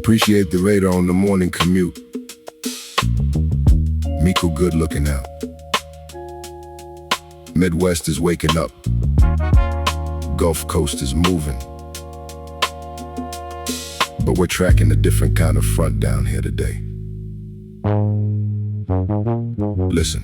Appreciate the radar on the morning commute. Miku good looking out. Midwest is waking up. Gulf Coast is moving. But we're tracking a different kind of front down here today. Listen.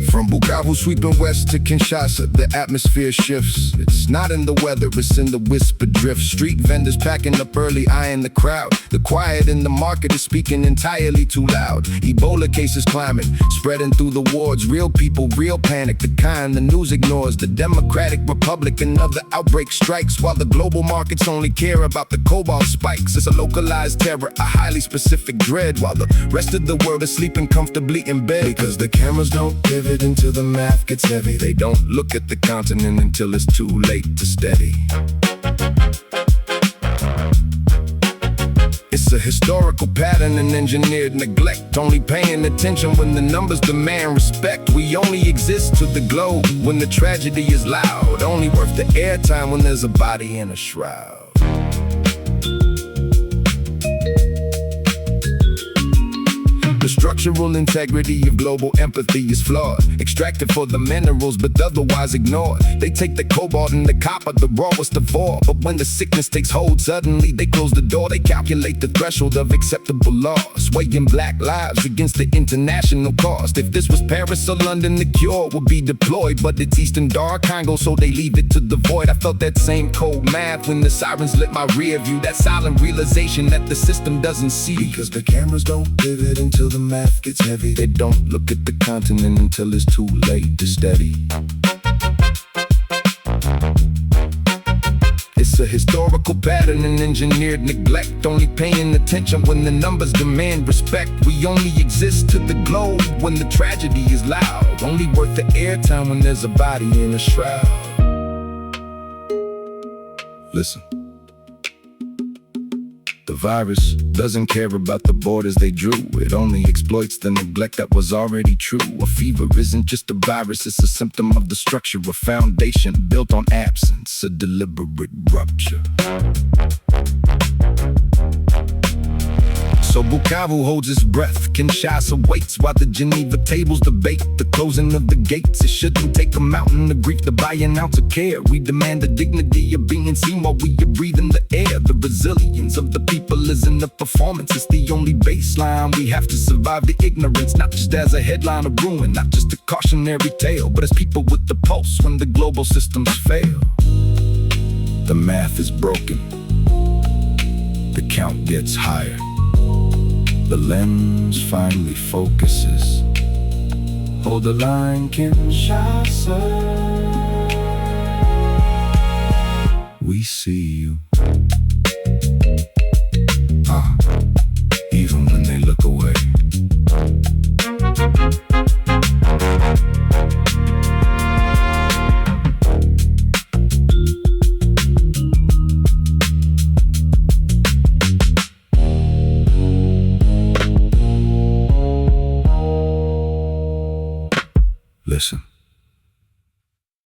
From Bukavu sweeping west to Kinshasa, the atmosphere shifts. It's not in the weather, it's in the whisper drift. Street vendors packing up early, eyeing the crowd. The quiet in the market is speaking entirely too loud. Ebola cases climbing, spreading through the wards. Real people, real panic, the kind the news ignores. The Democratic Republic, another outbreak strikes. While the global markets only care about the Cobalt spikes. It's a localized terror, a highly specific dread. While the rest of the world is sleeping comfortably in bed. Because the cameras don't pivot until the math gets heavy. They don't look at the continent until it's too late to steady. It's a historical pattern and engineered neglect. Only paying attention when the numbers demand respect. We only exist to the globe when the tragedy is loud. Only worth the airtime when there's a body in a shroud. The structural integrity of global empathy is flawed. Extracted for the minerals but otherwise ignored. They take the cobalt and the copper, the rawest of all. But when the sickness takes hold, suddenly they close the door. They calculate the threshold of acceptable loss, weighing black lives against the international cost. If this was Paris or London, the cure would be deployed. But it's Eastern DR Congo, so they leave it to the void. I felt that same cold math when the sirens lit my rear view. That silent realization that the system doesn't see. Because the cameras don't pivot until the math gets heavy. They don't look at the continent until it's too late to steady. It's a historical pattern and engineered neglect. Only paying attention when the numbers demand respect. We only exist to the globe when the tragedy is loud. Only worth the airtime when there's a body in a shroud. Listen. The virus doesn't care about the borders they drew. It only exploits the neglect that was already true. A fever isn't just a virus, it's a symptom of the structure. A foundation built on absence, a deliberate rupture. So Bukavu holds its breath, Kinshasa waits while the Geneva tables debate the closing of the gates. It shouldn't take a mountain of grief to buy an ounce of care. We demand the dignity of being seen while we are breathing the air. The resilience of the people is in the performance. It's the only baseline. We have to survive the ignorance, not just as a headline of ruin, not just a cautionary tale, but as people with the pulse when the global systems fail. The math is broken. The count gets higher. The lens finally focuses. Hold the line, Kinshasa. We see you.